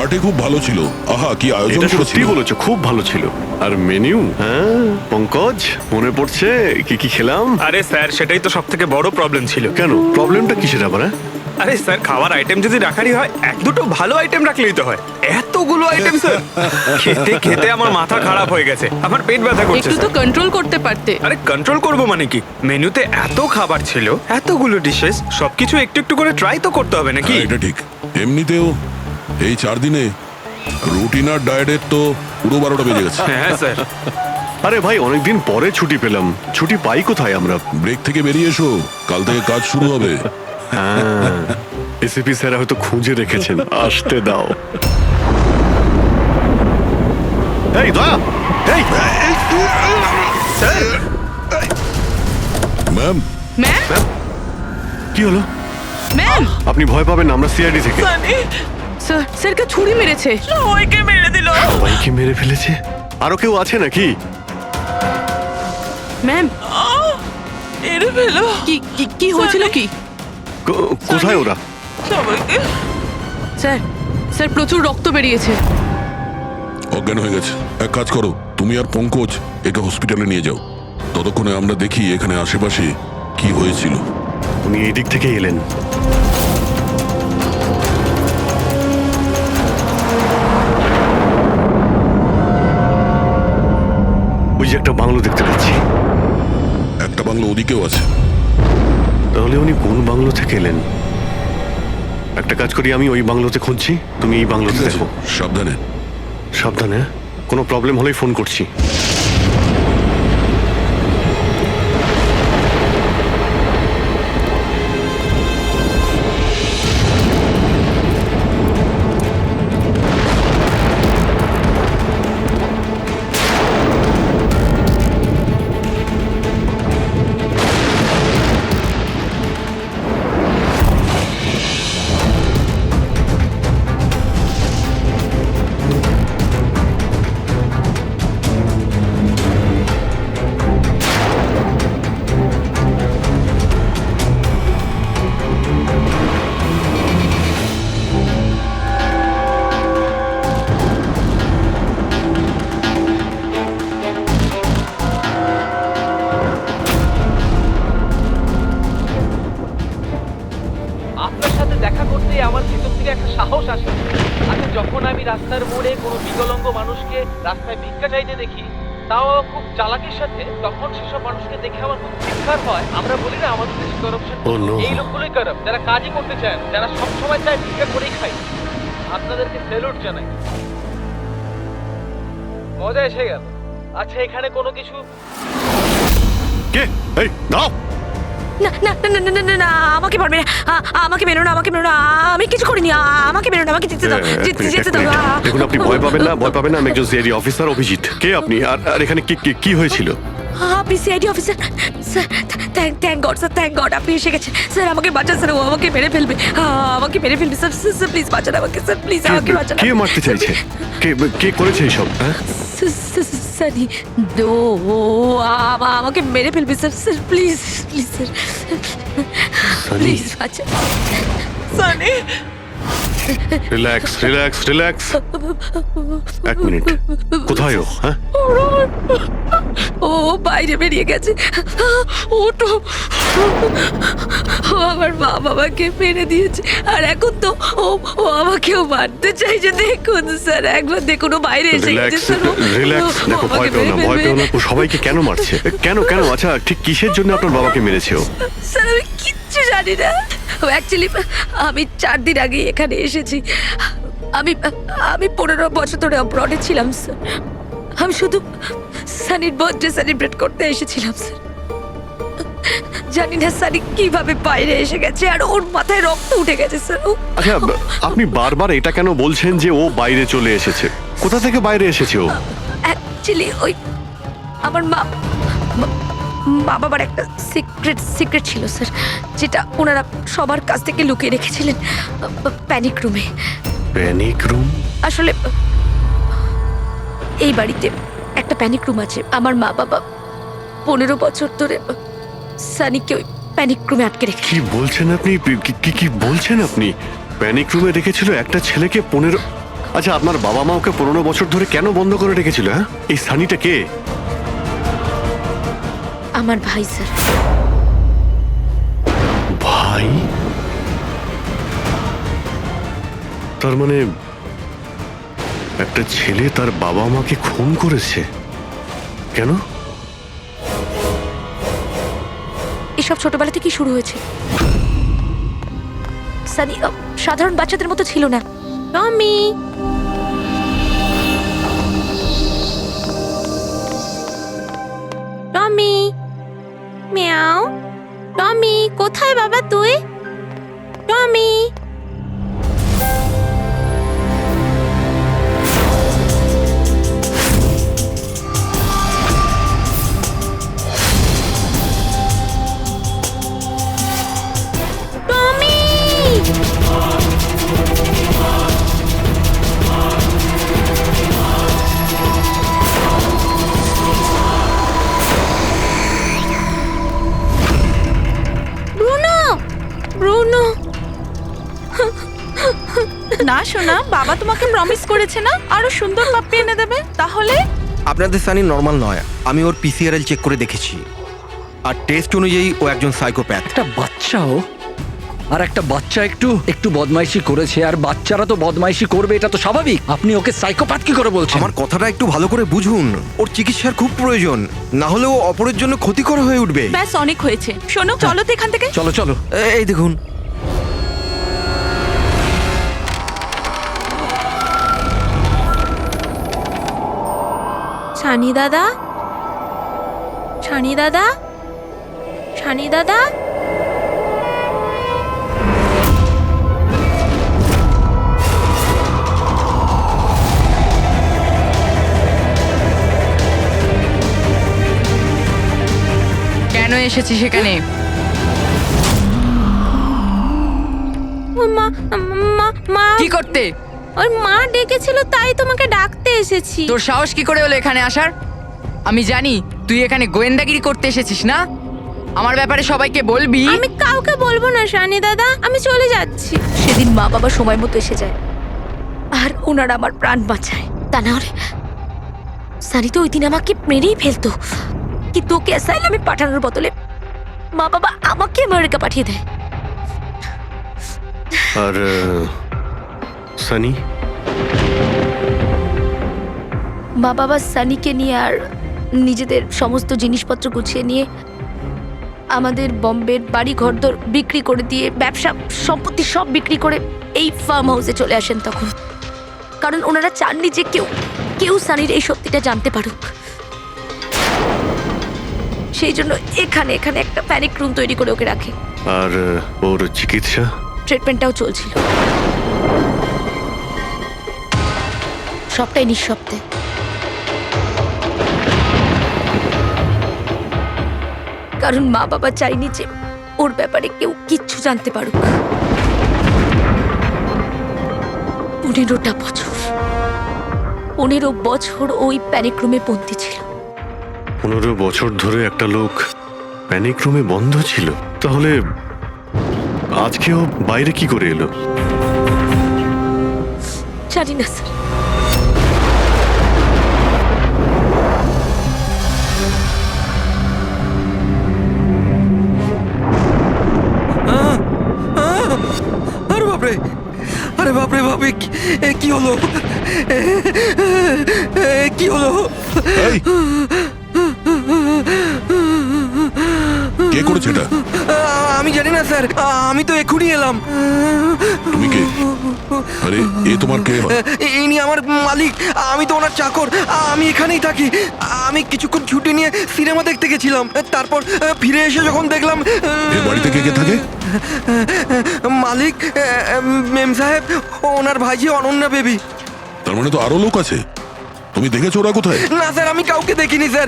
Party খুব ভালো ছিল। আহা, কি আয়োজন এটা সত্যি করেছিল। বলেছো, খুব ভালো ছিল। আর মেনু, হ্যাঁ পঙ্কজ, মনে পড়ছে কি কি খেলাম? আরে স্যার, সেটাই তো সব থেকে বড় প্রবলেম ছিল। কেন, প্রবলেমটা কিসের আবার? আরে স্যার, খাওয়ার আইটেম যদি রাখারই হয়, এক দুটো ভালো আইটেম রাখলেই তো হয়। এতগুলো আইটেম স্যার, খেতে খেতে আমার মাথা খারাপ হয়ে গেছে, আমার পেট ব্যথা করছে একটু তো স্যার। কন্ট্রোল করতে পারতে। আরে কন্ট্রোল করবো মানে কি? মেনুতে এত খাবার ছিল, এতগুলো ডিশেস, সবকিছু একটু একটু করে ট্রাই তো করতে হবে নাকি? হ্যাঁ, এটা ঠিক। এমনিতেও এই 4 দিনে রুটিন আর ডায়েটের তো পুরো 12টা বেজে গেছে। হ্যাঁ স্যার। আরে ভাই, অনেকদিন পরে ছুটি পেলাম, ছুটি পাই কোথায় আমরা? ব্রেক থেকে বেরিয়ে এসো, কাল থেকে কাজ শুরু হবে। এসিপি স্যার হয়তো খুঁজে রেখেছেন, আসতে দাও। এই দয়া, এই ম্যাম, ম্যাম, কি হলো? ম্যাম, আপনি ভয় পাবেন না, আমরা সিআইডি থেকে। স্যার, স্যারকে ছুরি মেরেছে। সবাইকে মেরে দিল। সবাইকে মেরে ফেলেছে? আরো কেউ আছে নাকি? ম্যাম, মেরে ফেলো কি কি কি হয়েছিল কি? কোথায় ওরা? সবাইকে। স্যার, স্যার প্রচুর রক্ত বেরিয়েছে। অজ্ঞান হয়ে গেছে। এক কাজ করো, তুমি আর পঙ্কজ একে হসপিটালে নিয়ে যাও। ততক্ষণে আমরা দেখি এখানে আশেপাশে কি হয়েছিল। উনি এই দিক থেকে এলেন। ওই যে একটা বাংলো দেখতে পাচ্ছি। একটা বাংলো ওদিকেও আছে। তাহলে উনি কোন বাংলো থেকে এলেন? একটা কাজ করি, আমি ওই বাংলোতে খুঁজছি, তুমি এই বাংলোতে ঠিক আছে, দেখো। সাবধানে। সাবধানে, কোনো প্রবলেম হলেই ফোন করছি। আপনার সাথে দেখা করতেই আমার ভিতর থেকে একটা সাহস আসে। আচ্ছা, যখন আমি রাস্তার মোড়ে কোনো বিকলাঙ্গ মানুষকে রাস্তায় ভিক্ষা চাইতে দেখি, তাও খুব চালাকির সাথে, তখন সেসব মানুষকে দেখে আমার খুব চিৎকার হয়। আমরা বলি না আমাদের দেশে করাপশন, Oh no! এই লোকগুলোই কারাপ্ট, যারা কাজই করতে চায় না, যারা সবসময় চায় ভিক্ষা করেই খায়। আপনাদেরকে স্যালুট জানাই, মজা এসে গেল। আচ্ছা, এখানে কোনো কিছু কে? এই দাও। না না না না না না না, আমাকে পারবে না, আমাকে মেরো না, আমাকে মেরো না, আমি কিছু করিনি, আমাকে মেরো না, আমাকে যেতে দাও, যেতে দাও। দেখুন, আপনি ভয় পাবেন না, ভয় পাবেন না। আমি একজন সিআইডি অফিসার, অভিজিৎ। কে আপনি? আর এখানে কি হয়েছিল? আপনি CID officer? Sir, thank god sir, thank god আপনি এসে গেছেন। স্যার আমাকে বাঁচান স্যার, ও আমাকে মেরে ফেলবে, আমাকে মেরে ফেলবে স্যার। স্যার প্লিজ বাঁচান আমাকে স্যার, প্লিজ আমাকে বাঁচান। কে মারতে চাইছে? কে করেছে এইসব? হ্যাঁ, সানি, ও আমাকে মেরে ফেলবে sir. Sir please, please sir, please বাঁচান। Sunny, relax relax relax. এক মিনিট, কোথায় ও? হ্যাঁ, ও বাইরে বেরিয়ে গেছে। ওটো, ও আমার মা বাবাকে মেরে দিয়েছে, আর এখন তো ও আমাকেও মারতে চাইছে। দেখুন স্যার, একবার দেখুন, ও বাইরে এসে গেছে রিল্যাক্স স্যার। রিল্যাক্স। দেখো, ভয় পেও না, ভয় পেও না। ও সবাইকে কেন মারছে? কেন? আচ্ছা, ঠিক কিসের জন্য আপনার বাবাকে মেরেছে ও? স্যার আমি কিচ্ছু জানি না। অ্যাকচুয়ালি আমি 4 দিন আগে এখানে এসেছি। আমি 15 বছর ধরে অব্রডে ছিলাম স্যার। আমি শুধু সানির বার্থডে সেলিব্রেট করতে এসেছিলাম স্যার। জানি না সানি কিভাবে বাইরে এসে গেছে, আর ওর মাথায় রক্ত উঠে গেছে স্যার। আচ্ছা, আপনি বারবার এটা কেন বলছেন যে ও বাইরে চলে এসেছে? কোথা থেকে বাইরে এসেছে ও? অ্যাকচুয়ালি ওই আমার মা বাবার একটা সিক্রেট ছিল স্যার, যেটা ওনারা সবার কাছ থেকে লুকিয়ে রেখেছিলেন প্যানিক রুমে। Panic room? আসলে এই বাড়িতে একটা প্যানিক রুম আছে। আমার মা বাবা 15 বছর ধরে সানিকে ওই প্যানিক রুমে আটকে রেখে। কি বলছেন আপনি? কি বলছেন আপনি? প্যানিক রুমে রেখেছিল একটা ছেলেকে 15? আচ্ছা, আপনার বাবা মা ওকে 15 বছর ধরে কেন বন্ধ করে রেখেছিল? হ্যাঁ, এই সানিটা কে? আমার ভাই স্যার। ভাই? তার মানে একটা ছেলে তার বাবা মাকে খুন করেছে? কেন? এসব ছোটবেলা থেকেই শুরু হয়েছে। সানি সাধারণ বাচ্চাদের মতো ছিল না। টমি, টমি, মিয়াও। টমি, কোথায় বাবা তুই? টমি। ব্রুনো, না শোনা, বাবা তোমাকে প্রমিস করেছে না আরো সুন্দর পাপ্পি এনে দেবে। তাহলে আপনাদের সানি নর্মাল নয়, আমি ওর পিসিআরএল চেক করে দেখেছি, আর টেস্ট অনুযায়ী ও একজন সাইকোপ্যাথ। একটা বাচ্চাও, আর একটা বাচ্চা একটু একটু বদমাইশি করেছে, আর বাচ্চারা তো বদমাইশি করবে, এটা তো স্বাভাবিক। আপনি ওকে সাইকোপ্যাথ কি করে বলছেন? আমার কথাটা একটু ভালো করে বুঝুন, ওর চিকিৎসার খুব প্রয়োজন, না হলে ও অপরের জন্য ক্ষতিকর হয়ে উঠবে। ব্যাস অনেক হয়েছে, শোনো চলো তো এখান থেকে। চলো চলো। এই দেখুন, ছানি দাদা, ছানি দাদা, ছানি দাদা। কেন এসেছি সেখানে? মা মা মা কি করতে? ওই মা ডেকেছিল, তাই তোমাকে ডাকতে এসেছি। তোর সাহস কি করে হলো এখানে আসার? আমি জানি তুই এখানে গোয়েন্দাগিরি করতে এসেছিস না। আমার ব্যাপারে সবাইকে বলবি। আমি কাউকে বলবো না শানি দাদা, আমি চলে যাচ্ছি। সেদিন মা বাবা সময় মতো এসে যায়, আর ওনারা আমার প্রাণ বাঁচায়। তা না হলে সানি তো ওই দিন আমাকে মেরেই ফেলতো, কিন্তু ওকে অ্যাসাইলামে পাঠানোর বদলে মা বাবা আমাকে আমেরিকা পাঠিয়ে দেয়। আর সানি? মা বাবা সানিকে নিয়ে আর নিজেদের সমস্ত জিনিসপত্র গুছিয়ে নিয়ে আমাদের বম্বের বাড়ি ঘরদোর বিক্রি করে দিয়ে, ব্যবসা সম্পত্তি সব বিক্রি করে এই ফার্ম হাউসে চলে আসেন তখন। কারণ ওনারা চাননি যে কেউ সানির এই সত্যিটা জানতে পারুক। সেই জন্য এখানে একটা প্যানিক রুম তৈরি করে ওকে রাখে। আর ওর চিকিৎসা? ট্রিটমেন্টটাও চলছিল, সবটাই নিঃশব্দে। কারণ মা বাবা চাইনি যে ওর ব্যাপারে কেউ কিচ্ছু জানতে পারুক। 15 বছর ওই প্যানিক রুমে বন্দী ছিল। 15 বছর ধরে একটা লোক প্যানিক রুমে বন্ধ ছিল, তাহলে আজকেও বাইরে কি করে এলো? জানি না স্যার। আরে বাপরে, আরে বাপরে বাপরে, কি হলো? কি হলো? এই, কে করেছে এটা? আমি জানি না স্যার, আমি তো এক্ষুনি এলাম। তুমি কে? আরে এ তোমার কে হয়? ইনি আমার মালিক, আমি তো ওনার চাকর। আমি এখানেই থাকি। আমি কিছুক্ষণ ছুটি নিয়ে সিনেমা দেখতে গেছিলাম, তারপর ফিরে এসে যখন দেখলাম এ বাড়িতে কে কে থাকে? মালিক, মেম সাহেব, ওনার ভাইজি অনন্যা বেবি। তার মানে তো আরো লোক আছে। তুমি দেখেছো ওরা কোথায়? না স্যার, আমি কাউকে দেখিনি স্যার।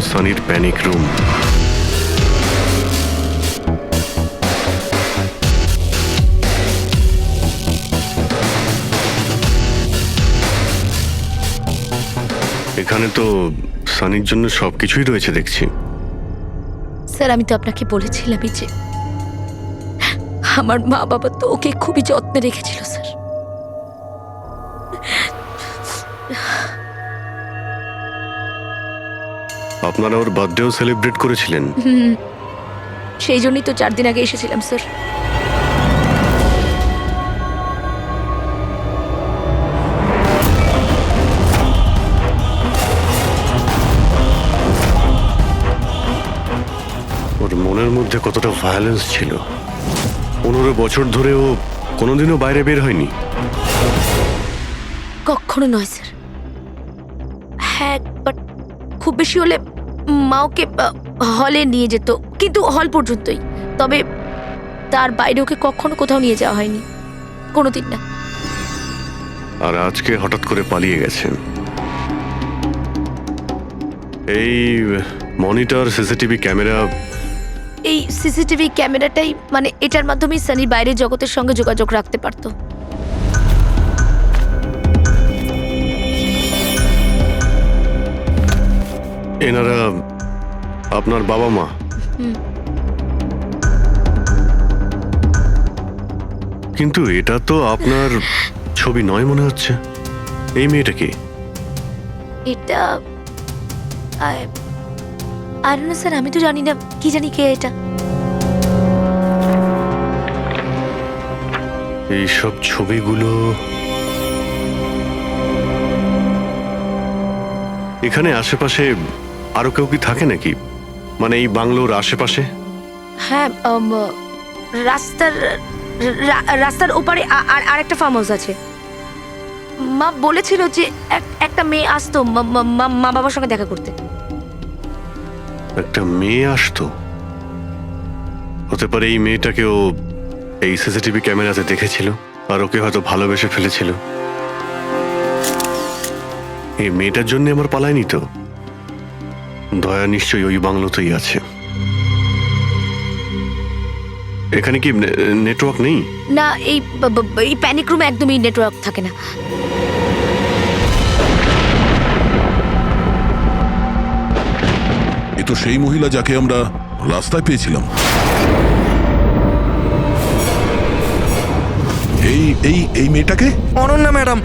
সানির panic room. এখানে তো সানির জন্য সবকিছুই রয়েছে দেখছি। স্যার আমি তো আপনাকে বলেছিলামই যে আমার মা বাবা তো ওকে খুবই যত্নে রেখেছিল স্যার। আপনারা ওর বার্থডেও সেলিব্রেট করেছিলেন? সেই জন্যই তো 4 দিন আগে এসেছিলাম স্যার। ওর মনের মধ্যে কতটা ভায়োলেন্স ছিল। 15 বছর ধরে ও কোনোদিনও বাইরে বের হয়নি। কখনো নয় স্যার। হ্যাঁ বাট খুব বেশি হলে মা ওকে হলে নিয়ে যেত, কিন্তু হল পর্যন্তই। তবে তার বাইরে ওকে কখনো কোথাও নিয়ে যাওয়া হয়নি, কোনোদিন না। আর আজকে হঠাৎ করে পালিয়ে গেছেন। এই মনিটর, সিসিটিভি ক্যামেরা, এই সিসিটিভি ক্যামেরাটাই মানে এটার মাধ্যমেই সানি বাইরের জগতের সঙ্গে যোগাযোগ রাখতে পারতো। এনারা আপনার বাবা মা? কিন্তু এটা তো আপনার ছবি নয় মনে হচ্ছে। এই মেয়েটা কি? এটা আর না স্যার, আমি তো জানি না, কি জানি কে এটা। এইসব ছবিগুলো এখানে আশেপাশে আরো কেউ কি থাকে নাকি? মানে এই বাংলোর আশেপাশে? হ্যাঁ রাস্তার ওপারে আর একটা ফার্ম হাউস আছে। মা বলেছিল যে একটা মেয়ে আসতো মা বাবার সঙ্গে দেখা করতে। একটা মেয়ে আসতো? হতে পারে এই মেয়েটাকেও এই সিসিটিভি ক্যামেরাতে দেখেছিল আর ওকে হয়তো ভালোবেসে ফেলেছিল। এই মেয়েটার জন্য আমার পালায়নি তো। দয়া নিশ্চয়ই ওই বাংলোতেই আছে। এখানে কি নেটওয়ার্ক নেই? না, এই প্যানিক রুমে একদমই নেটওয়ার্ক থাকে না। এ তো সেই মহিলা যাকে আমরা রাস্তায় পেয়েছিলাম। এই মেয়েটাকে? অনন্যা ম্যাডাম।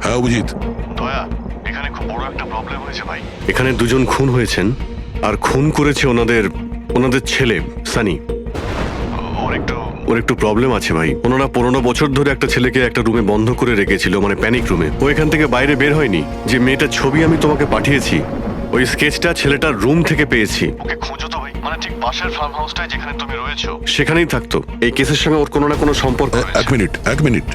হ্যাঁ অভিজিৎ। দয়া, এখানে খুব বড় একটা প্রবলেম হয়েছে ভাই। এখানে দুজন খুন হয়েছেন আর খুন করেছে ওনাদের ছেলে সানি। ওর একটু প্রবলেম আছে ভাই। ওনারা 15 বছর ধরে একটা ছেলেকে একটা রুমে বন্ধ করে রেখেছিল, মানে প্যানিক রুমে। ও এখান থেকে বাইরে বের হয়নি। যে মেয়েটার ছবি আমি তোমাকে পাঠিয়েছি, ওই স্কেচটা ছেলেটার রুম থেকে পেয়েছি। ওকে খোঁজো তো ভাই, মানে ঠিক পাশের ফার্ম হাউসটায় যেখানে তুমি রয়েছো সেখানেই থাকতো। এই কেসের সঙ্গে ওর কোনো না কোনো সম্পর্ক রয়েছে। এক মিনিট।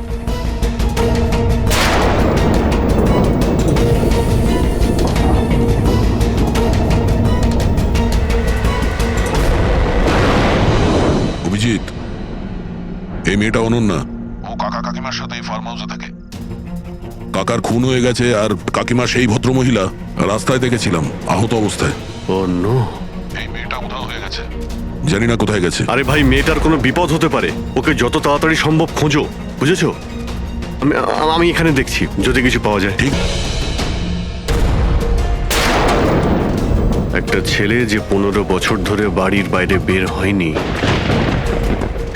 অভিজিৎ, এই মেয়েটা অনন্যা। ও কাকা কাকিমার সাথে এই ফার্ম হাউসে থাকে। কাকার খুন হয়ে গেছে আর কাকিমা সেই ভদ্রমহিলা রাস্তায় দেখেছিলাম আহত অবস্থায়। ও নো। এই মেয়েটা উধাও হয়ে গেছে, জানি না কোথায় গেছে। আরে ভাই, মেয়েটার কোনো বিপদ হতে পারে। ওকে যত তাড়াতাড়ি সম্ভব খোঁজো, বুঝেছো? আমি এখানে দেখছি যদি কিছু পাওয়া যায়। ঠিক। একটা ছেলে যে 15 বছর ধরে বাড়ির বাইরে বের হয়নি,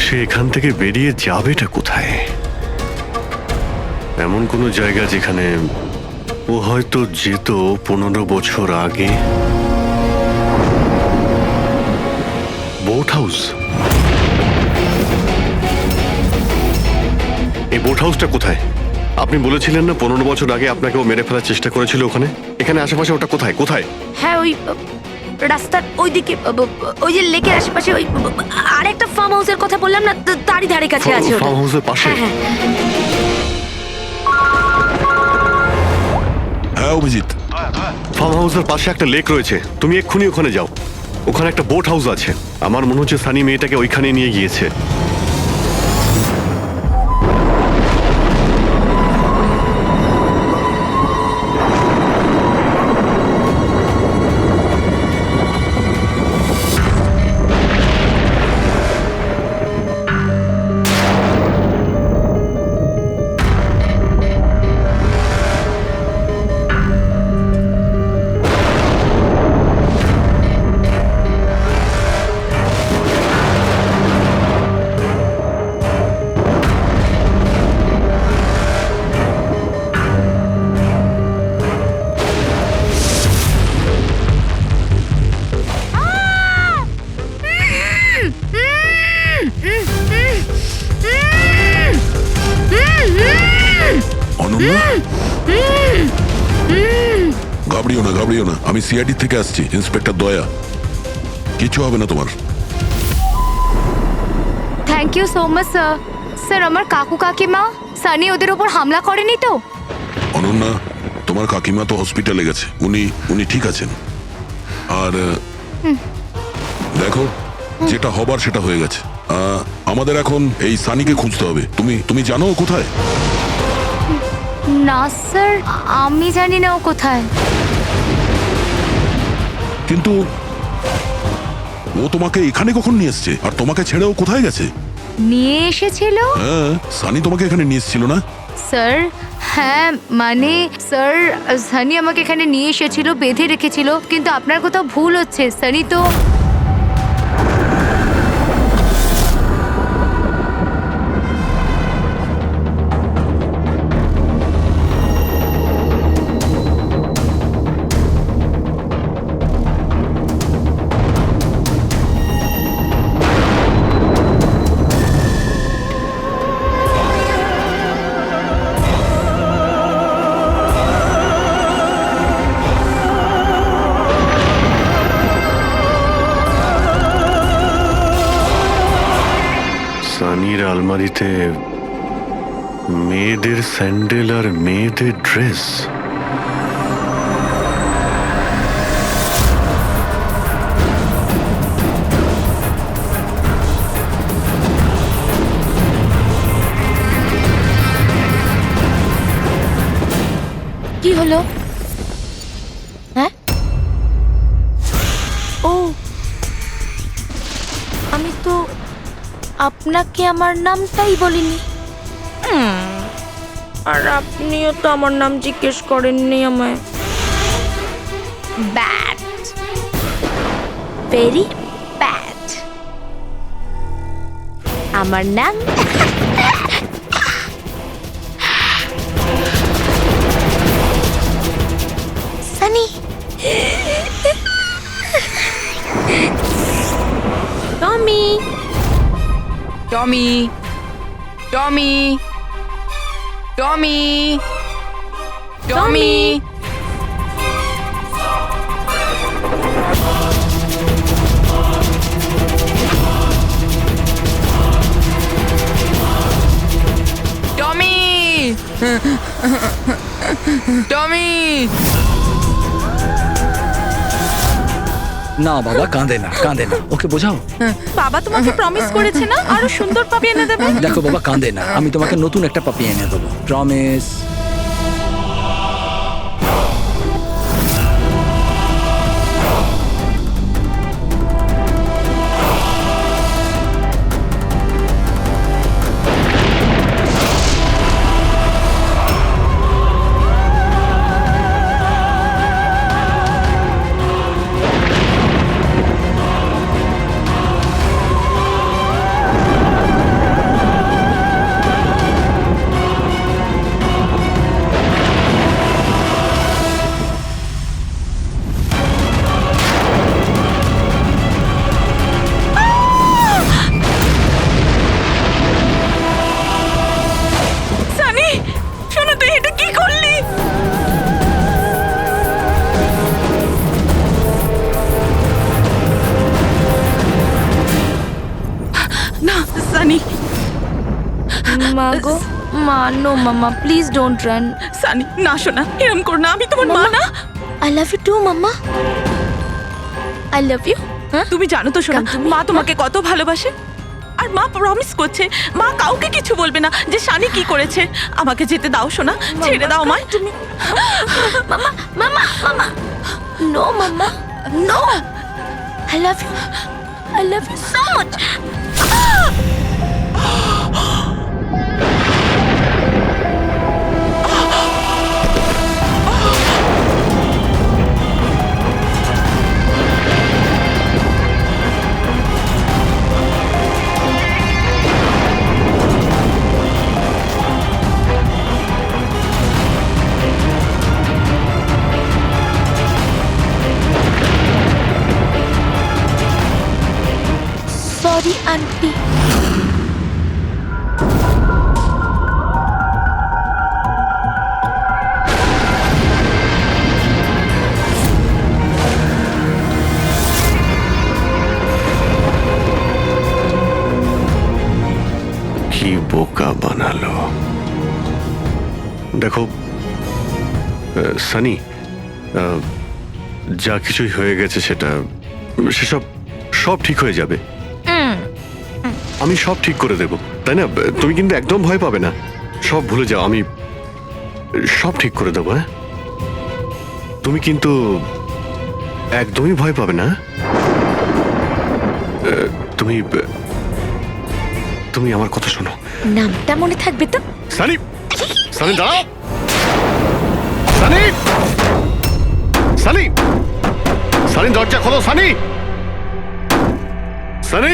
সে এখান থেকে বেরিয়ে যাবেটা কোথায়? এমন কোনো জায়গা যেখানে ও হয়তো যেত 15 বছর আগে। Boat house. এই বোট হাউসটা কোথায়? আপনি বলেছিলেন না 15 বছর আগে আপনাকে ও মেরে ফেলার চেষ্টা করেছিল ওখানে। এখানে আশেপাশে ওটা কোথায়? হ্যাঁ ওই রাস্তার ওইদিকে, ওই যে লেকের আশেপাশে, ওই আরেকটা ফার্ম হাউসের কথা বললাম না, তারই ধারে কাছে আছে ওটা। ফার্ম হাউসের পাশে? হ্যাঁ। হ্যাঁ অভিজিৎ। ফার্ম হাউসের পাশে একটা লেক রয়েছে, তুমি এক্ষুনি ওখানে যাও। ওখানে একটা বোট হাউস আছে। আমার মনে হচ্ছে সানি মেয়েটাকে ওইখানে নিয়ে গিয়েছে। অনন্যা ঘাবড়িও না আমি সিআইডি থেকে আসছি, ইন্সপেক্টর দয়া। কিছু হবে না তোমার। Thank you so much sir. Sir আমার কাকু কাকিমা সানি ওদের উপর হামলা করেনি তো? অনন্যা, তোমার কাকিমা তো হসপিটালে গেছে, উনি ঠিক আছেন। আর দেখো, যেটা হবার সেটা হয়ে গেছে। আমাদের এখন এই সানিকে খুঁজতে হবে। তুমি জানো ও কোথায়? না স্যার, আমি জানি না ও কোথায়। কিন্তু ও তোমাকে এখানে কখন নিয়ে এসছে, আর তোমাকে ছেড়ে ও কোথায় গেছে? নিয়ে এসেছিল? হ্যাঁ, সানি তোমাকে এখানে নিয়ে এসেছিল না? স্যার হ্যাঁ, মানে স্যার সানি আমাকে এখানে নিয়ে এসেছিল, বেঁধে রেখেছিল। কিন্তু আপনার কোথাও ভুল হচ্ছে, সানি তো সানির আলমারিতে মেয়েদের স্যান্ডেল আর মেয়েদের ড্রেস। কি হলো? হ্যাঁ, ও আমি তো আপনাকে আমার নামটাই বলিনি। আর আপনিও তো আমার নাম জিজ্ঞেস করেননি আমায়। Bad, very bad. আমার নাম সানি। টমি, টমি, টমি, টমি, টমি। টমি, টমি। না বাবা, কাঁদে না, ওকে বোঝাও। বাবা তোমাকে প্রমিস করেছে না আরো সুন্দর পাপি এনে দেবে? দেখো বাবা, কাঁদে না, আমি তোমাকে নতুন একটা পাপি এনে দেবো, প্রমিস। সানি, শোনো, তুই এটা কি করলি? না সানি, মা গো, মা, নো মামা, প্লিজ ডোন্ট রান। সানি না, শোনা, এরম কর না, আমি তোমার মা না। I love you too mamma, I love you. তুমি জানো তো শোনা, মা তোমাকে কত ভালোবাসে। আর মা প্রমিস করছে মা কাউকে কিছু বলবে না যে সানি কি করেছে। আমাকে যেতে দাও শোনা, ছেড়ে দাও আমায়। তুমি মামা, মামা, মামা, নো মামা, no, I love you so much. Sorry aunty. বোকা বানালো। দেখো সানি, যা কিছুই হয়ে গেছে সেসব সব ঠিক হয়ে যাবে। আমি সব ঠিক করে দেব, তাই না? তুমি কিন্তু একদম ভয় পাবে না, সব ভুলে যাও, আমি সব ঠিক করে দেবো। হ্যাঁ, তুমি কিন্তু একদমই ভয় পাবে না। তুমি তুমি আমার কথা শোনো। নামটা মনে থাকবে তো? সানি, সানি দাঁড়াও। সানি, সানি, সানি দরজা খোলো। সানি, সানি,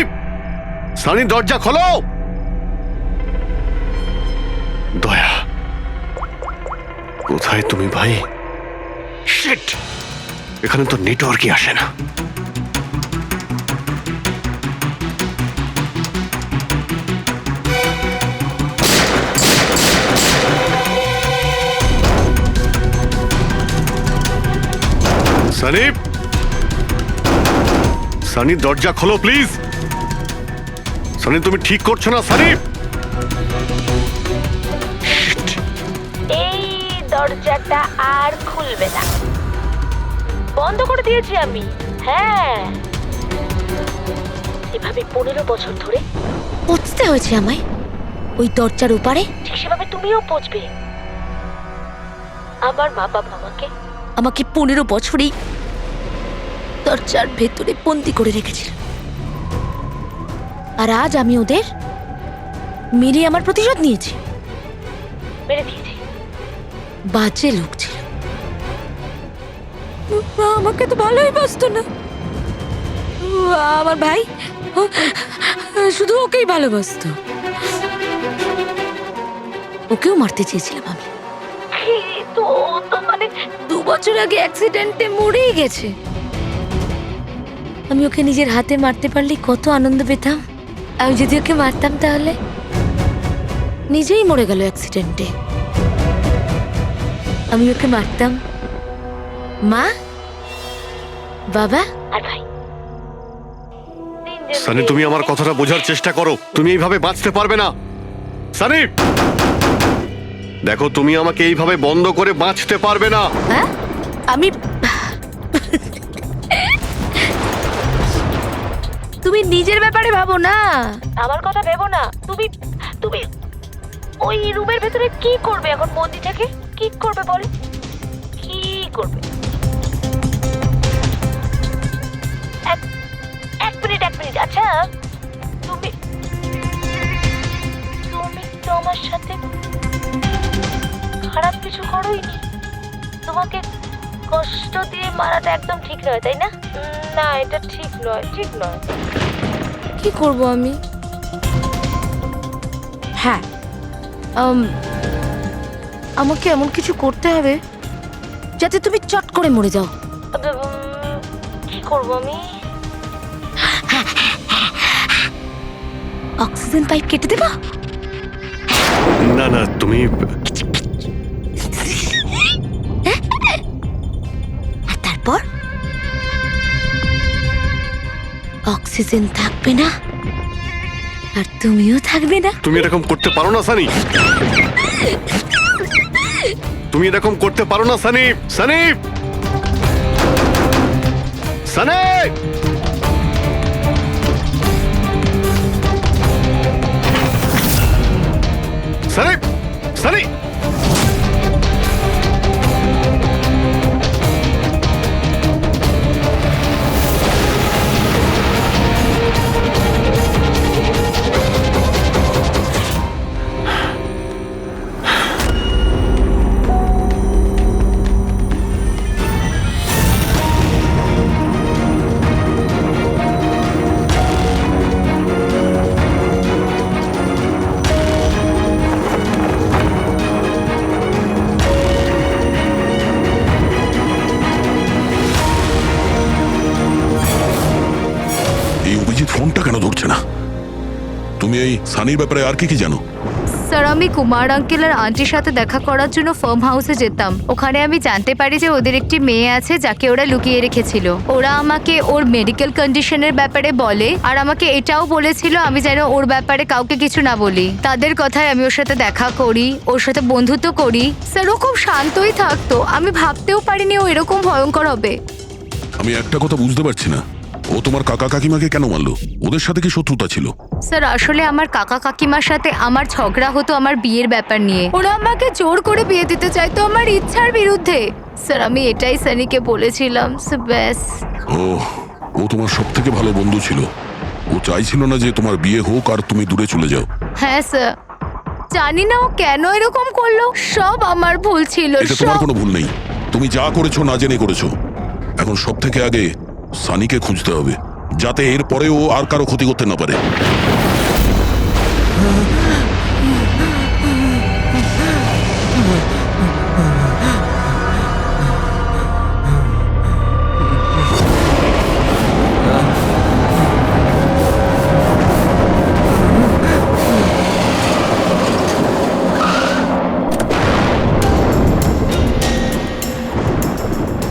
সানি দরজা খোলো। দয়া, কোথায় তুমি ভাই? শিট, এখানে তো নেটওয়ার্কই আসে না। সানি, সানি দরজা খোলো প্লিজ। সানি, তুমি ঠিক করছো না সানি। এই দরজাটা আর খুলবে না, বন্ধ করে দিয়েছি আমি। হ্যাঁ, এভাবে 15 বছর ধরে পৌঁছতে হয়েছে আমায় ওই দরজার ওপারে। ঠিক সেভাবে তুমিও পৌঁছবে। আমার মা বাবা আমাকে 15 বছরই দরজার ভেতরে বন্দি করে রেখেছিল, আর আজ আমি ওদের মেরে আমার প্রতিশোধ নিয়েছি। মেরে দিয়েছি। বাজে লোক ছিল, আমাকে তো ভালোই বাসতো না। আমার ভাই শুধু ওকেই ভালোবাসতো। ওকেও মারতে চেয়েছিলাম আমি, তো মানে 2 বছর আগে অ্যাক্সিডেন্টে মরেই গেছে। আমি ওকে নিজের হাতে মারতে পারলে কত আনন্দ পেতাম। আমি যদি ওকে মারতাম তাহলে নিজেই মরে গেল অ্যাক্সিডেন্টে। আমি ওকে মারতাম, মা, বাবা আর ভাই। সানি, তুমি আমার কথাটা বোঝার চেষ্টা করো। তুমি এইভাবে বাঁচতে পারবে না সানি। দেখো, তুমি আমাকে এইভাবে বন্ধ করে বাঁচতে পারবে না। হ্যাঁ, আমি তুমি নিজের ব্যাপারে ভাবো না, আমার কথা ভেবো না। তুমি তুমি ওই রুমের ভেতরে কি করবে এখন? বন্দি থেকে কি করবে বলো? কি করবে? এক মিনিট। আচ্ছা, তুমি তো আমার সাথে খারাপ কিছু করোইনি। তোমাকে কষ্ট দিয়ে মারাটা একদম ঠিক নয়, তাই না? না, এটা ঠিক নয়। কি করব আমি? হ্যাঁ, আমাকে এমন কিছু করতে হবে যাতে তুমি চট করে মরে যাও। কি করব আমি? অক্সিজেন পাইপ কেটে দেবো? না না, তুমি আর তারপর অক্সিজেন থাকবে না, আর তুমিও থাকবে না। তুমি এরকম করতে পারো না সানি। তুমি এরকম করতে পারো না সানি। সানি, সানি, সানি, সানি। এই অভিজিৎ ফোনটা কেন ধরছে না? তুমি এই সানির ব্যাপারে আর কি জানো? স্যার আমি কুমার আঙ্কেল আর আন্টির সাথে দেখা করার জন্য ফার্ম হাউসে যেতাম। ওখানে আমি জানতে পারি যে ওদের একটি মেয়ে আছে যাকে ওরা লুকিয়ে রেখেছিল। ওরা আমাকে ওর মেডিকেল কন্ডিশনের ব্যাপারে বলে আর আমাকে এটাও বলেছিল আমি যেন ওর ব্যাপারে কাউকে কিছু না বলি। তাদের কথায় আমি ওর সাথে দেখা করি, ওর সাথে বন্ধুত্ব করি। স্যার ও খুব শান্তই থাকতো, আমি ভাবতেও পারিনি ও এরকম ভয়ঙ্কর হবে। আমি একটা কথা বুঝতে পারছি না, ও তোমার কাকা কাকিমাকে কেন মারলো? ওদের সাথে কি শত্রুতা ছিল? স্যার আসলে আমার কাকা কাকিমার সাথে আমার ঝগড়া হতো আমার বিয়ের ব্যাপার নিয়ে। ওরা আমাকে জোর করে বিয়ে দিতে চাইতো আমার ইচ্ছার বিরুদ্ধে। স্যার আমি এটাই সানিকে বলেছিলাম। ব্যাস। ও তোমার সব থেকে ভালো বন্ধু ছিল। ও চাইছিল না যে তোমার বিয়ে হোক আর তুমি দূরে চলে যাও। হ্যাঁ স্যার, জানি না ও কেন এরকম করলো। সব আমার ভুল ছিল। এটা তোমার কোনো ভুল নেই, তুমি যা করেছো না জেনে করেছো। এখন সব থেকে আগে সানিকে খুঁজতে হবে, যাতে এর পরে ও আর কারো ক্ষতি করতে না পারে।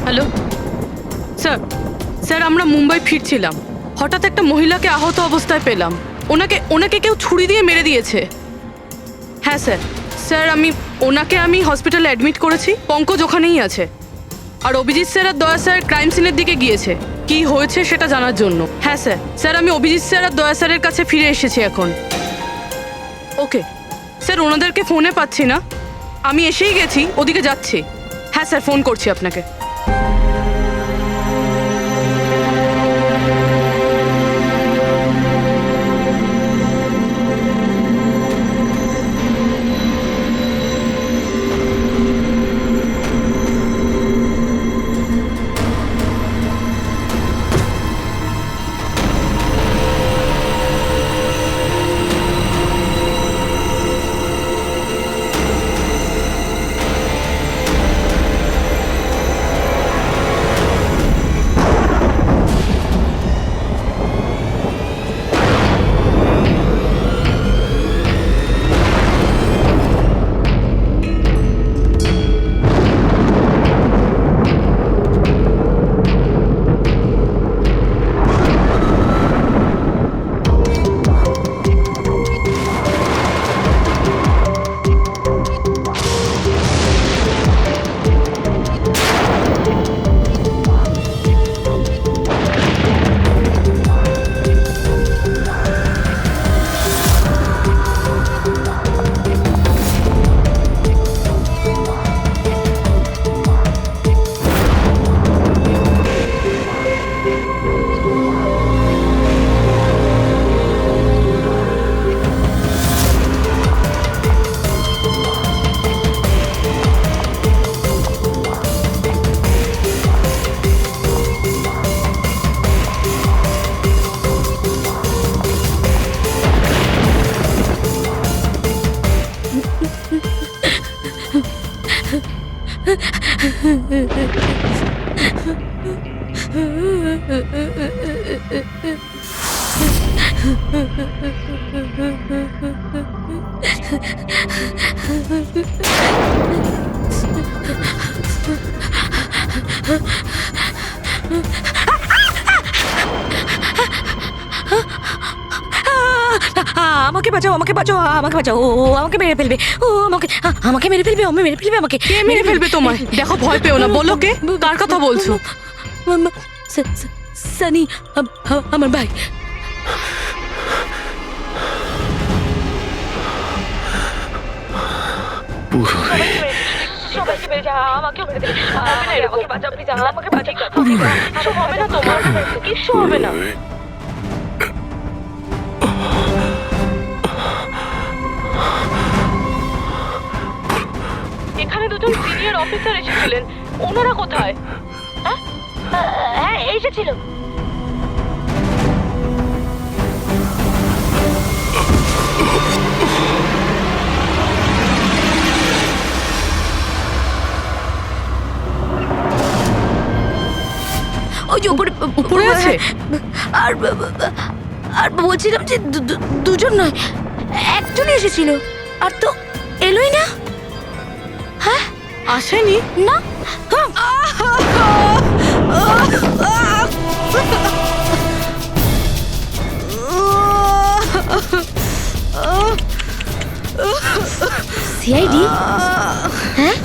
হ্যালো স্যার, স্যার আমরা মুম্বাই ফিরছিলাম, হঠাৎ একটা মহিলাকে আহত অবস্থায় পেলাম। ওনাকে কেউ ছুরি দিয়ে মেরে দিয়েছে। হ্যাঁ স্যার, স্যার আমি হসপিটালে অ্যাডমিট করেছি। পঙ্কজ ওখানেই আছে। আর অভিজিৎ স্যার আর দয়া স্যার ক্রাইম সিনের দিকে গিয়েছে কি হয়েছে সেটা জানার জন্য। হ্যাঁ স্যার, স্যার আমি অভিজিৎ স্যার আর দয়া স্যারের কাছে ফিরে এসেছি এখন। ওকে স্যার, ওনাদেরকে ফোনে পাচ্ছি না, আমি এসেই গেছি, ওদিকে যাচ্ছি। হ্যাঁ স্যার, ফোন করছি আপনাকে। আমাকে বাঁচাও, আমাকে বাঁচাও, আমাকে বাঁচাও। ও আমাকে মেরে ফেলবে, ও আমাকে মেরে ফেলবে, মেরে ফেলবে আমাকে। কে মেরে ফেলবে তোমায়? দেখো, ভয় পেও না, বলো কে, কার কথা বলছো? সানি, আমার ভাই। সবাইকে মেরে যা, আমাকেও মেরে দেবে। আমাকে বাঁচাও প্লিজ, আমাকে বাঁচাও। কিছু হবে না তোমার, কিছু হবে না। এখানে দুজন সিনিয়র অফিসার এসেছিলেন, ওনারা কোথায়? হ্যাঁ এসেছিল। ওই যে উপরে আছে। আর বলছিলাম যে দুজন নয়, একজনই এসেছিল। আর তো এলোই না। আসেনি? না। সিআইডি? হ্যাঁ?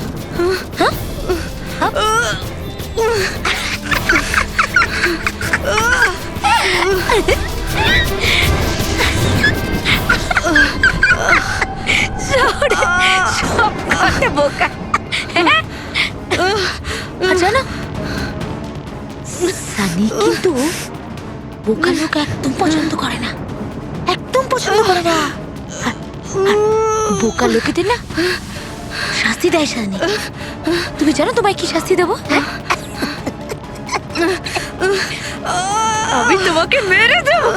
সব কটা বোকা। জানো সানি কিন্তু বোকা লোক একদম পছন্দ করে না, একদম পছন্দ করে না। আর বোকা লোকেদের না শাস্তি দেয় সানি। তুমি জানো তোমায় কি শাস্তি দেবো? আমি তোমাকে মেরে দেবো।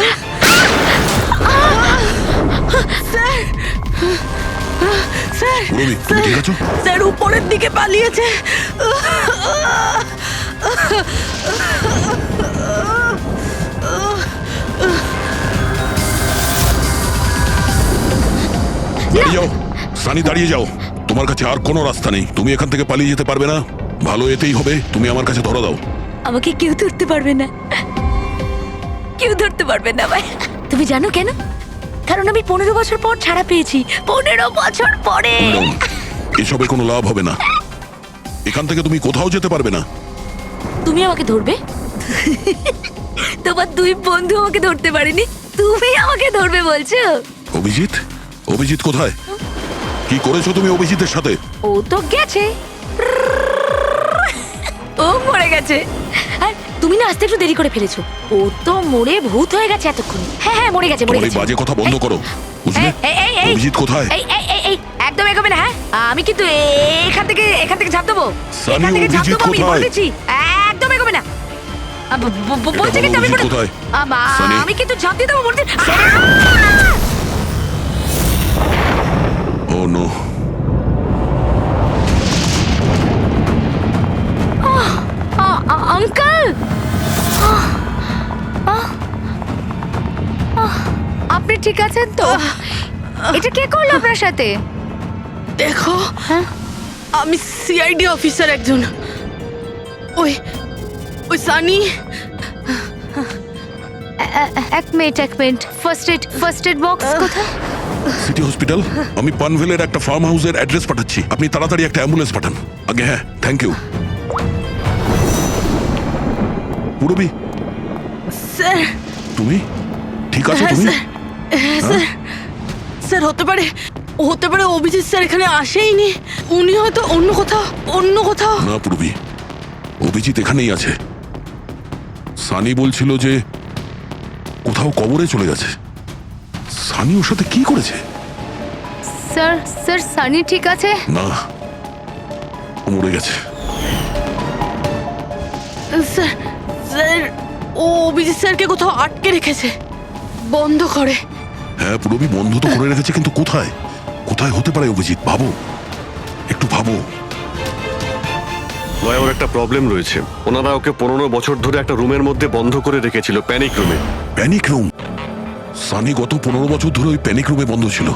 পুরবি, তুমি ঠিক আছো? স্যার উপরের দিকে পালিয়েছে। দাঁড়িয়ে যাও সানি, দাঁড়িয়ে যাও। তোমার কাছে আর কোনো রাস্তা নেই, তুমি এখান থেকে পালিয়ে যেতে পারবে না। ভালো এতেই হবে, তুমি আমার কাছে ধরা দাও। আমাকে কেউ ধরতে পারবে না, কেউ ধরতে পারবে না ভাই। তুমি জানো কেন? কারণ আমি 15 বছর পর ছাড়া পেয়েছি। 15 বছর পরে। এসবে কোনো লাভ হবে না, এখান থেকে তুমি কোথাও যেতে পারবে না। তুমি আমাকে ধরবে? তোমার দুই বন্ধু আমাকে ধরতে পারেনি, তুমি আমাকে ধরবে বলছো? অভিজিৎ, অভিজিৎ কোথায়? কি করেছো তুমি অভিজিতের সাথে? ও তো গেছে, ও মরে গেছে। আর তুমি না আসতে একটু দেরি করে ফেলেছো। ও তো মরে ভূত হয়ে গেছে এতক্ষণ। হ্যাঁ হ্যাঁ মরে গেছে, মরে তোমার এই গেছে। বাজে কথা বন্ধ করো, বুঝলে? অভিজিৎ কোথায়? এই একদম এগোবে না। হ্যাঁ আমি কিন্তু এখান থেকে ঝাঁপ দেবো। সানি, এখান থেকে ঝাঁপ অভিজিৎ দেবো, আমি কোথায়? বলে দিচ্ছি। একদম এগোবে না। বলছি কিন্তু আমি অভিজিৎ কোথায়? সানি। আমি কিন্তু ঝাঁপ দিয়ে দেবো বলছি। ও নো। আঙ্কেল, আপনি ঠিক আছেন তো? এটা কে করলো আপনার সাথে? দেখো, আমি সিআইডি অফিসার একজন। ওই ওই সানি। এক মিনিট, ফার্স্ট এড বক্স কোথায়? City hospital. আমি পানভেলের একটা ফার্ম হাউসের অ্যাড্রেস পাঠাচ্ছি, আপনি তাড়াতাড়ি একটা অ্যাম্বুলেন্স পাঠান। আগে হ্যাঁ, থ্যাংক ইউ। Purabi, sir. তুমি ঠিক আছো? হ্যাঁ তুমি স্যার, হ্যাঁ স্যার। স্যার হতে পারে অভিজিৎ স্যার এখানে আসেইনি। উনি হয়তো অন্য কোথাও। না পুরবি, অভিজিৎ এখানেই আছে। সানি বলছিল যে কোথাও কবরে চলে গেছে। সানি ওর সাথে কি করেছে? স্যার সানি ঠিক আছে? না, ও মরে গেছে। স্যার ও অভিজিৎ স্যারকে কোথাও আটকে রেখেছে, বন্ধ করে। হ্যাঁ পুরবি, বন্ধ তো করে রেখেছে, কিন্তু কোথায় কোথায় হতে পারে অভিজিৎ? ভাবো, একটু ভাবো। লয়া, ওর একটা প্রবলেম রয়েছে। ওনারা ওকে 15 বছর ধরে একটা রুমের মধ্যে বন্ধ করে রেখেছিল, প্যানিক রুমে। Panic room? সানি গত 15 বছর ধরে ওই প্যানিক রুমে বন্ধ ছিল।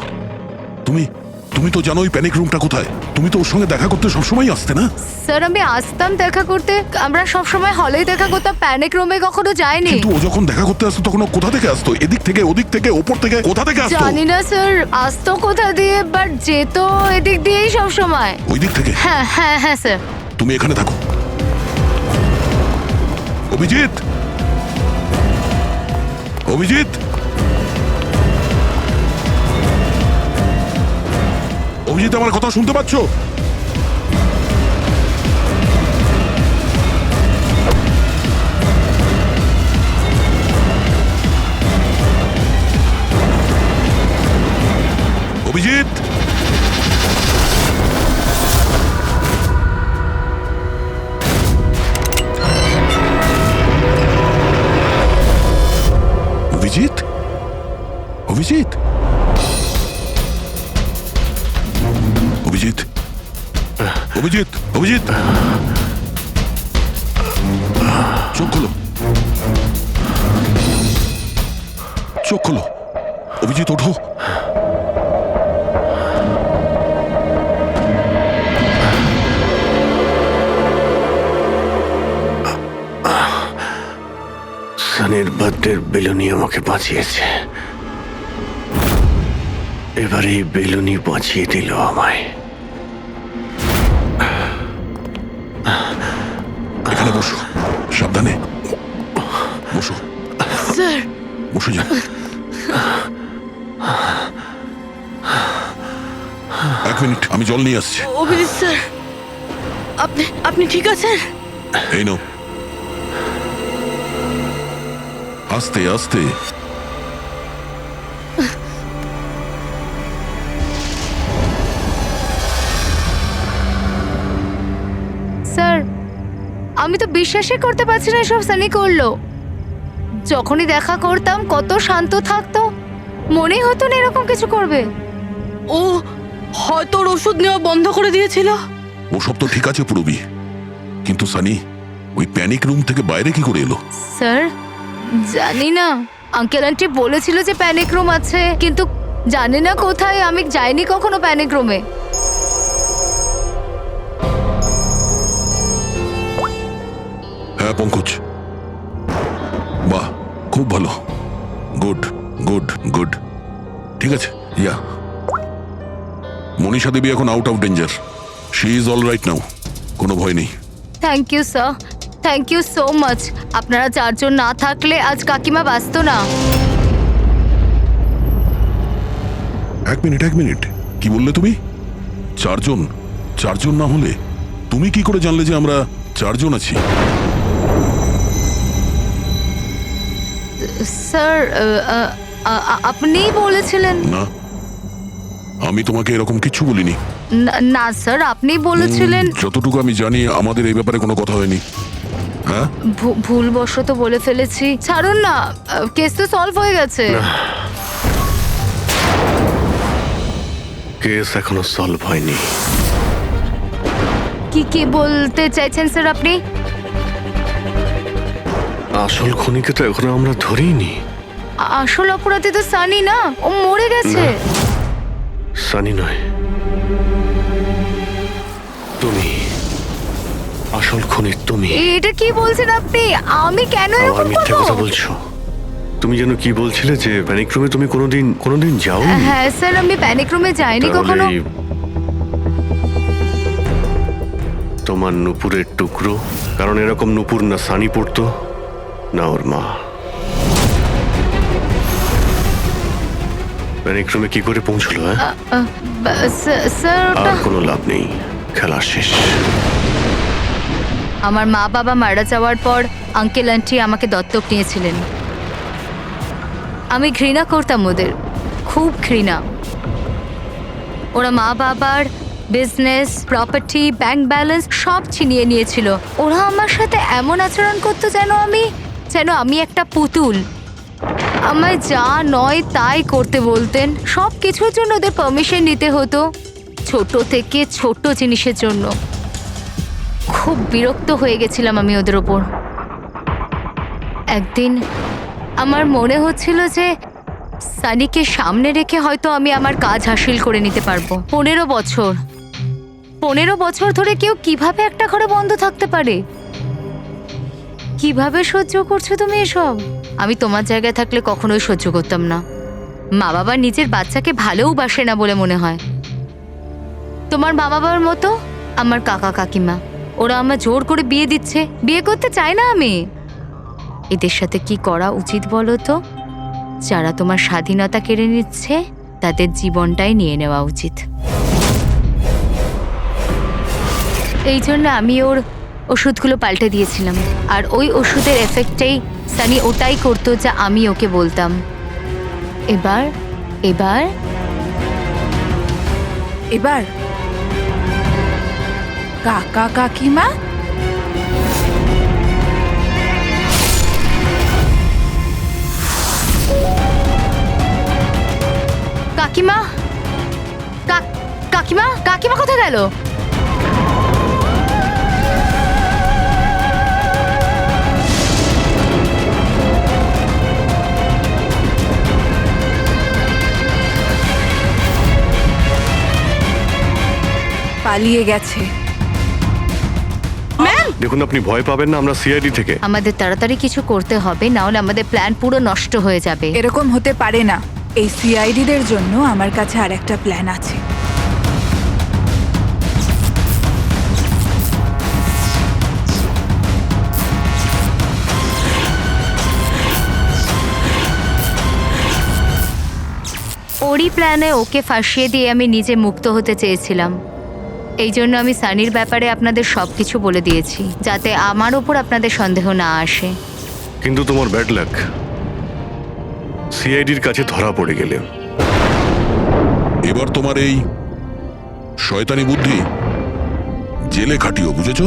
তুমি তো জানো ওই প্যানিক রুমটা কোথায়। তুমি তো ওর সঙ্গে দেখা করতে সবসময় আসতে না? স্যার আমি আসতাম দেখা করতে, আমরা সবসময় হলেই দেখা করতাম, প্যানিক রুমে কখনো যাইনি। কিন্তু ও যখন দেখা করতে আসতো তখন ও কোথা থেকে আসতো? এদিক থেকে, ওদিক থেকে, ওপর থেকে, কোথা থেকে আসতো? জানি না স্যার, আসতো কোথা দিয়ে, বাট যেত এদিক দিয়েই সব সময়। ওই দিক থেকে? হ্যাঁ স্যার। তুমি এখানে থাকো। অভিজিৎ, অভিজিৎ, অভিজিৎ, আমার কথা শুনতে পাচ্ছ? অভিজিৎ, অভিজিৎ, অভিজিৎ, অভিজিৎ, অভিজিৎ, অভিজিৎ, চোখ খোলো, চোখ খোলো। অভিজিৎ ওঠো। সানির বার্থডের বেলুনি আমাকে বাঁচিয়েছে, এবার এই বেলুনি বাঁচিয়ে দিল আমায়। এখানে বসো, সাবধানে বসো, স্যার বসে যান। এক মিনিট, আমি জল নিয়ে আসছি। অভিজিৎ স্যার, আপনি ঠিক আছেন? এই নাও, আস্তে আস্তে। স্যার, আমি তো বিশ্বাসই করতে পারছি না এসব সানি করলো। যখনই দেখা করতাম কত শান্ত থাকতো, মনেই হতো না এরকম কিছু করবে। ও হয়তো ওর ওষুধ নেওয়া বন্ধ করে দিয়েছিল। ওসব তো ঠিক আছে পুরবি, কিন্তু সানি ওই প্যানিক রুম থেকে বাইরে কি করে এলো? স্যার, জানি না। আঙ্কেল আন্টি বলেছিল যে প্যানিক রুম আছে, কিন্তু জানি না কোথায়। আমি যাইনি কখনো প্যানিক রুমে। হ্যাঁ পঙ্কজ, বাহ, খুব ভালো, গুড গুড গুড। ঠিক আছে, ইয়া, মনীষা দেবী এখন out of danger, she is all right now, কোনো ভয় নেই। Thank you sir, thank you so much. আপনারা চারজন না থাকলে আজ কাকিমা বাঁচতো না। এক মিনিট, কি বললে তুমি? চারজন? চারজন না হলে তুমি কি করে জানলে যে আমরা চারজন আছি? স্যার, আপনিই বলেছিলেন। না, আমি তোমাকে এরকম কিছু বলিনি। না স্যার, আপনি বলেছিলেন। যতটুকু আমি জানি আমাদের এই ব্যাপারে কোনো কথা হয়নি। হ্যাঁ, ভুলবশত বলে ফেলেছি। ছাড়ুন না, কেস তো সলভ হয়ে গেছে। কেস এখনো সলভ হয়নি। কি বলতে চাইছেন স্যার আপনি? আসল খুনিকে তো এখনো আমরা ধরিনি। আসল অপরাধী তো সানি না, ও মরে গেছে। সানি নয়, তুমি আসল খুনি। তুমি এটা কি বলছেন আপনি? আমি কেন আবার এরকম মিথ্যে করব? কথা বলছো। তুমি যেন কি বলছিলে যে প্যানিক রুমে তুমি কোনোদিন যাওনি। হ্যাঁ স্যার, আমি প্যানিক রুমে যাইনি কখনো। তাহলে তোমার নুপুরের টুকরো, কারণ এরকম নুপুর না সানি পড়তো না ওর মা। প্যানিক রুমে কি করে পৌঁছলো? স্যার, আর কোনো লাভ নেই, খেলা শেষ। আমার মা বাবা মারা যাওয়ার পর আঙ্কেল আন্টি আমাকে দত্তক নিয়েছিলেন। আমি ঘৃণা করতাম ওদের, খুব ঘৃণা। ওরা মা বাবার বিজনেস, প্রপার্টি, ব্যাংক ব্যালেন্স সব ছিনিয়ে নিয়েছিল। ওরা আমার সাথে এমন আচরণ করতো যেন আমি একটা পুতুল। আমায় যা নয় তাই করতে বলতেন। সব কিছুর জন্য ওদের পারমিশন নিতে হতো, ছোট থেকে ছোট জিনিসের জন্য। খুব বিরক্ত হয়ে গেছিলাম আমি ওদের ওপর। একদিন আমার মনে হচ্ছিল যে সানিকে সামনে রেখে হয়তো আমি আমার কাজ হাসিল করে নিতে পারবো। 15 বছর ধরে কেউ কিভাবে একটা ঘরে বন্ধ থাকতে পারে? কিভাবে সহ্য করছো তুমি এসব? আমি তোমার জায়গায় থাকলে কখনোই সহ্য করতাম না। মা বাবা নিজের বাচ্চাকে ভালোবাসে না বলে মনে হয়। তোমার মা বাবার মতো আমার কাকা কাকিমা, ওরা আমার জোর করে বিয়ে দিচ্ছে। বিয়ে করতে চাই না আমি। এদের সাথে কি করা উচিত বলো তো? যারা তোমার স্বাধীনতা কেড়ে নিচ্ছে তাদের জীবনটাই নিয়ে নেওয়া উচিত। এই জন্য আমি ওর ওষুধগুলো পাল্টে দিয়েছিলাম। আর ওই ওষুধের এফেক্টেই সানি ওটাই করতো যা আমি ওকে বলতাম। এবার এবার এবার কাকা কাকিমা কাকিমা, কাকিমা, কাকিমা কোথায় গেল? পালিয়ে গেছে। ম্যাম, দেখুন, আপনি ভয় পাবেন না, আমরা সিআইডি থেকে। আমাদের তাড়াতাড়ি কিছু করতে হবে, না হলে আমাদের প্ল্যান পুরো নষ্ট হয়ে যাবে। এরকম হতে পারে না। এই সিআইডিদের জন্য আমার কাছে আরেকটা প্ল্যান আছে। ওরই প্ল্যানে ওকে ফাঁসিয়ে দিয়ে আমি নিজে মুক্ত হতে চেয়েছিলাম। এই জন্য আমি সানির ব্যাপারে আপনাদের সবকিছু বলে দিয়েছি, যাতে আমার ওপর আপনাদের সন্দেহ না আসে। কিন্তু তোমার ব্যাড লাক, সিআইডির কাছে ধরা পড়ে গেলে। এবার তোমার এই শয়তানি বুদ্ধি জেলে খাটিও, বুঝেছো?